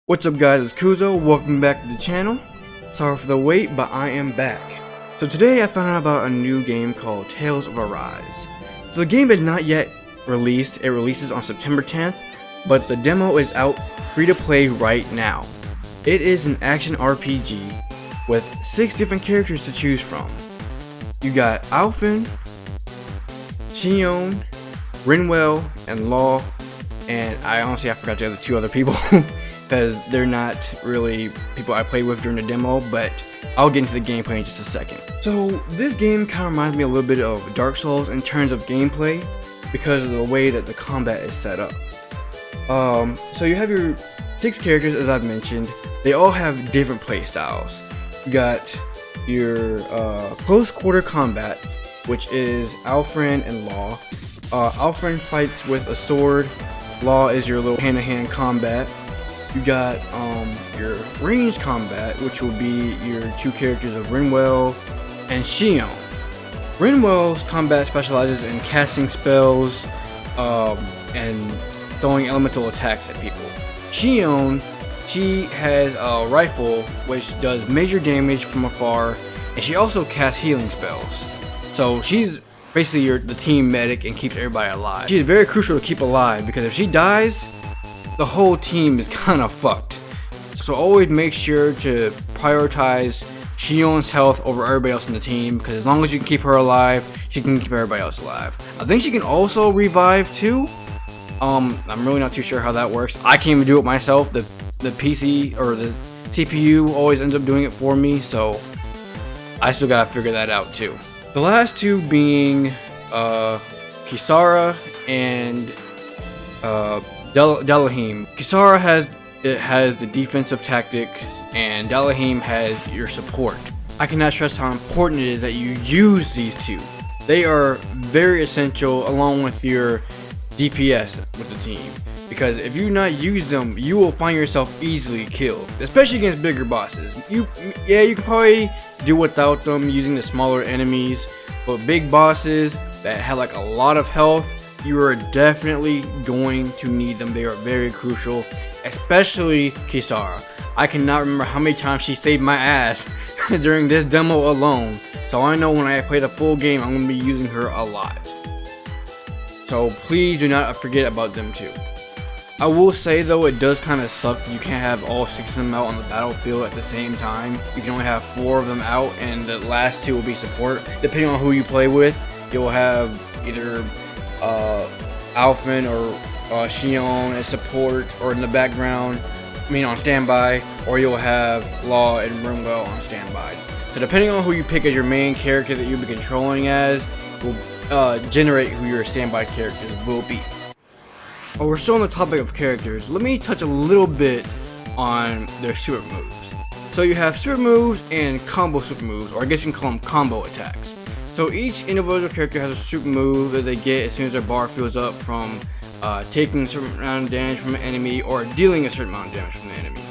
What's up guys, it's Kuzo, welcome back to the channel. Sorry for the wait, but I am back. So today I found out about a new game called Tales of Arise. So the game is not yet released, it releases on September 10th, but the demo is out free to play right now. It is an action RPG with 6 different characters to choose from. You got Alphen, Xion, Rinwell, and Law, and I forgot the other 2 other people. Because they're not really people I played with during the demo, but I'll get into the gameplay in just a second. So this game kind of reminds me a little bit of Dark Souls in terms of gameplay because of the way that the combat is set up. So you have your 6 characters, as I've mentioned. They all have different play styles. You got your close quarter combat, which is Alphen and Law. Alphen fights with a sword. Law is your little hand-to-hand combat. You got your ranged combat, which will be your 2 characters of Rinwell and Xion. Rinwell's combat specializes in casting spells and throwing elemental attacks at people. Xion, she has a rifle which does major damage from afar, and she also casts healing spells. So she's basically the team medic and keeps everybody alive. She is very crucial to keep alive because if she dies, the whole team is kind of fucked. So always make sure to prioritize Xion's health over everybody else in the team, because as long as you can keep her alive, she can keep everybody else alive. I think she can also revive too. I'm really not too sure how that works. I can't even do it myself. The PC or the CPU always ends up doing it for me, so I still gotta figure that out too. The last 2 being Kisara and Dalahim. Kisara has the defensive tactic, and Dalahim has your support. I cannot stress how important it is that you use these 2. They are very essential along with your DPS with the team, because if you not use them, you will find yourself easily killed, especially against bigger bosses. You can probably do without them using the smaller enemies, but big bosses that have like a lot of health, you are definitely going to need them. They are very crucial, especially Kisara. I cannot remember how many times she saved my ass during this demo alone, so I know when I play the full game, I'm going to be using her a lot. So please do not forget about them too. I will say though, it does kind of suck that you can't have all 6 of them out on the battlefield at the same time. You can only have 4 of them out, and the last 2 will be support. Depending on who you play with, you'll have either Alphen or Xion as support or in the background, on standby, or you'll have Law and Rinwell on standby. So depending on who you pick as your main character that you'll be controlling as, will generate who your standby characters will be. While we're still on the topic of characters, let me touch a little bit on their super moves. So you have super moves and combo super moves, or I guess you can call them combo attacks. So each individual character has a super move that they get as soon as their bar fills up from taking a certain amount of damage from an enemy or dealing a certain amount of damage from the enemy.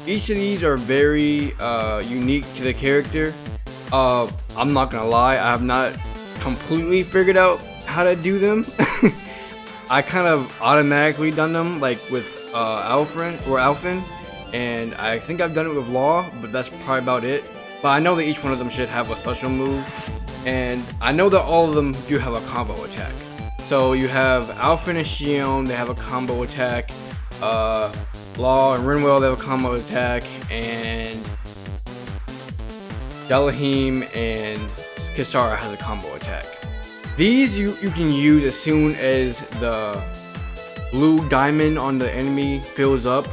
Each of these are very unique to the character. I'm not gonna lie, I have not completely figured out how to do them. I kind of automatically done them like with Alphen, and I think I've done it with Law, but that's probably about it. But I know that each one of them should have a special move, and I know that all of them do have a combo attack. So you have Alphen and Xion, they have a combo attack. Law and Rinwell, they have a combo attack, and Dalahim and Kisara has a combo attack. These you can use as soon as the blue diamond on the enemy fills up.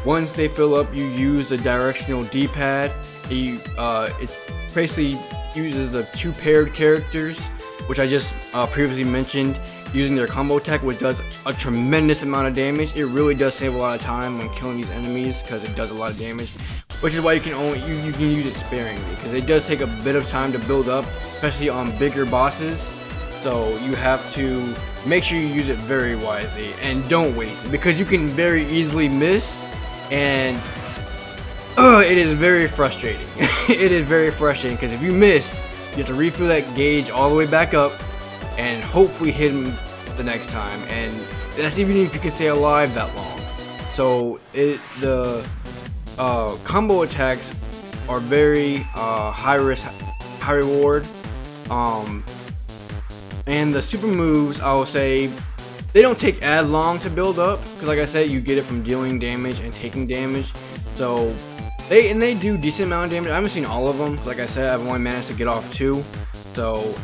Once they fill up, you use the directional D-pad. It basically uses the 2 paired characters, which I just previously mentioned, using their combo attack, which does a tremendous amount of damage. It really does save a lot of time when killing these enemies because it does a lot of damage, which is why you can use it sparingly, because it does take a bit of time to build up, especially on bigger bosses. So you have to make sure you use it very wisely and don't waste it, because you can very easily miss, and it is very frustrating. It is very frustrating because if you miss, you have to refill that gauge all the way back up and hopefully hit him the next time, and that's even if you can stay alive that long. So the combo attacks are very high risk, high reward. And the super moves, I will say, they don't take as long to build up, because like I said, you get it from dealing damage and taking damage. So they do decent amount of damage. I haven't seen all of them. Like I said, I've only managed to get off 2. So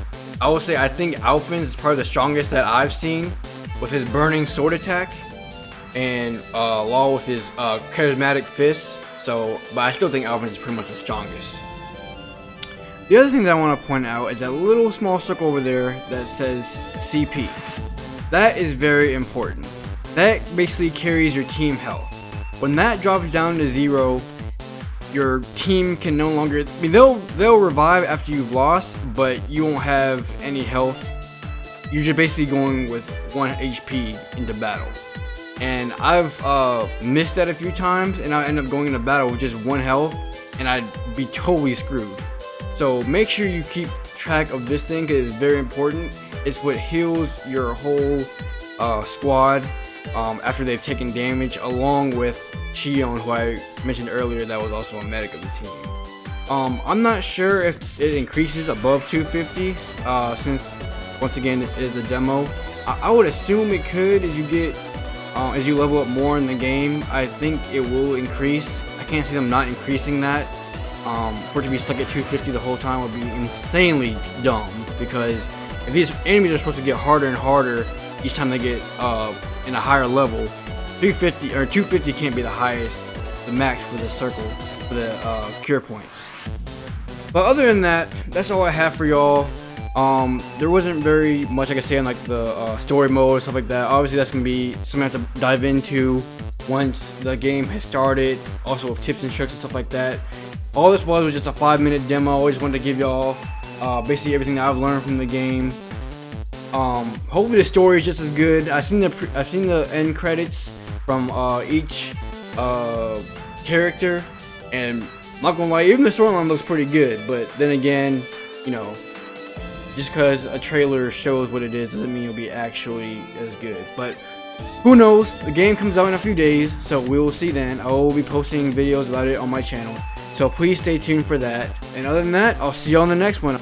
I will say I think Alphonse is probably the strongest that I've seen with his burning sword attack, and Law with his charismatic fist. So, but I still think Alphonse is pretty much the strongest. The other thing that I want to point out is that little small circle over there that says CP. That is very important. That basically carries your team health. When that drops down to 0, your team can no longer, I mean, they'll revive after you've lost, but you won't have any health. You're just basically going with 1 HP into battle. And I've missed that a few times, and I end up going into battle with just 1 health, and I'd be totally screwed. So make sure you keep track of this thing, because it's very important. It's what heals your whole squad after they've taken damage, along with Xion, who I mentioned earlier, that was also a medic of the team. I'm not sure if it increases above 250, since once again this is a demo. I would assume it could as you level up more in the game. I think it will increase. I can't see them not increasing that. For it to be stuck at 250 the whole time would be insanely dumb, because if these enemies are supposed to get harder and harder each time they get in a higher level, 350 or 250 can't be the highest, the max for the circle, for the cure points. But other than that, that's all I have for y'all. There wasn't very much I could say on like the story mode and stuff like that. Obviously that's gonna be something I have to dive into once the game has started, also with tips and tricks and stuff like that. All this was just a 5-minute demo. I just wanted to give y'all basically everything that I've learned from the game. Hopefully the story is just as good. I've seen the end credits from each character, and I'm not gonna lie, even the storyline looks pretty good. But then again, you know, just because a trailer shows what it is doesn't mean it'll be actually as good. But who knows? The game comes out in a few days, so we will see then. I will be posting videos about it on my channel, so please stay tuned for that. And other than that, I'll see you on the next one.